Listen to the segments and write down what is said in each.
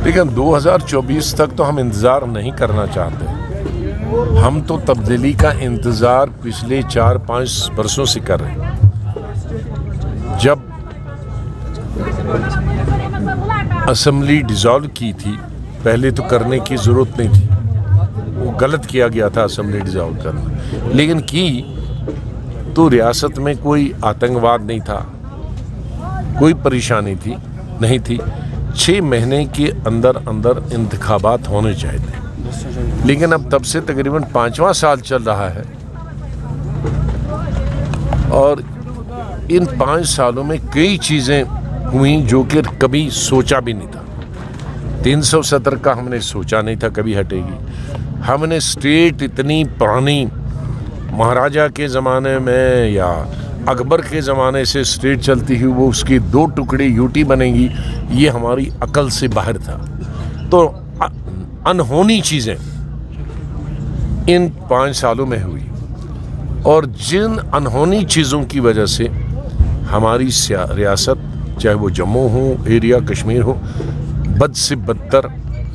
लेकिन 2024 तक तो हम इंतज़ार नहीं करना चाहते। हम तो तब्दीली का इंतज़ार पिछले 4-5 बरसों से कर रहे हैं। जब असेंबली डिसॉल्व की थी, पहले तो करने की ज़रूरत नहीं थी, वो गलत किया गया था असेंबली डिसॉल्व करना, लेकिन की तो रियासत में कोई आतंकवाद नहीं था, कोई परेशानी नहीं थी। 6 महीने के अंदर अंदर इंतखाबात होने चाहिए थे, लेकिन अब तब से तकरीबन 5वां साल चल रहा है और इन 5 सालों में कई चीज़ें हुई जो कि कभी सोचा भी नहीं था। 370 का हमने सोचा नहीं था कभी हटेगी। हमने स्टेट इतनी पुरानी महाराजा के ज़माने में या अकबर के ज़माने से स्टेट चलती हुई वो उसकी 2 टुकड़े यूटी बनेंगी, ये हमारी अकल से बाहर था। तो अनहोनी चीज़ें इन 5 सालों में हुई और जिन अनहोनी चीज़ों की वजह से हमारी रियासत, चाहे वो जम्मू हो, एरिया कश्मीर हो, बद से बदतर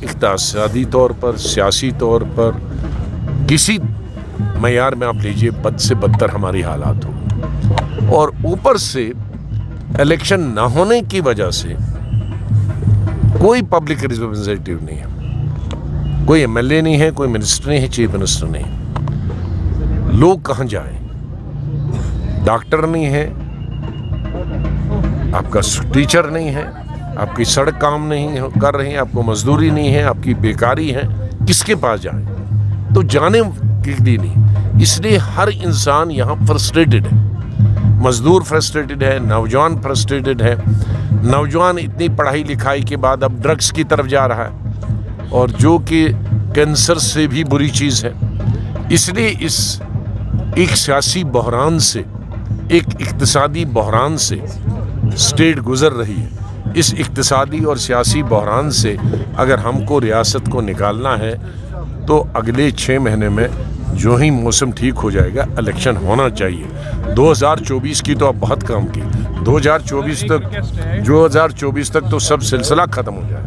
इक़्तिसादी तौर पर, सियासी तौर पर, किसी मयार में आप लीजिए, बद से बदतर हमारी हालात हो। और ऊपर से इलेक्शन ना होने की वजह से कोई पब्लिक रिप्रेजेंटेटिव नहीं है, कोई एमएलए नहीं है, कोई मिनिस्टर नहीं है, चीफ मिनिस्टर नहीं है। लोग कहाँ जाएं? डॉक्टर नहीं है, आपका टीचर नहीं है, आपकी सड़क काम नहीं कर रही है, आपको मजदूरी नहीं है, आपकी बेकारी है, किसके पास जाएं? तो जाने के लिए नहीं। इसलिए हर इंसान यहाँ फ्रस्ट्रेटेड है, मजदूर फ्रस्ट्रेटेड है, नौजवान फ्रस्ट्रेटेड है। नौजवान इतनी पढ़ाई लिखाई के बाद अब ड्रग्स की तरफ जा रहा है और जो कि कैंसर से भी बुरी चीज़ है। इसलिए इस एक सियासी बहरान से, एक इक़्तिसादी बहरान से स्टेट गुजर रही है। इस इक़्तिसादी और सियासी बहरान से अगर हमको रियासत को निकालना है तो अगले 6 महीने में जो ही मौसम ठीक हो जाएगा, इलेक्शन होना चाहिए। 2024 की तो अब बहुत कम की, 2024 तक तो सब सिलसिला ख़त्म हो जाए।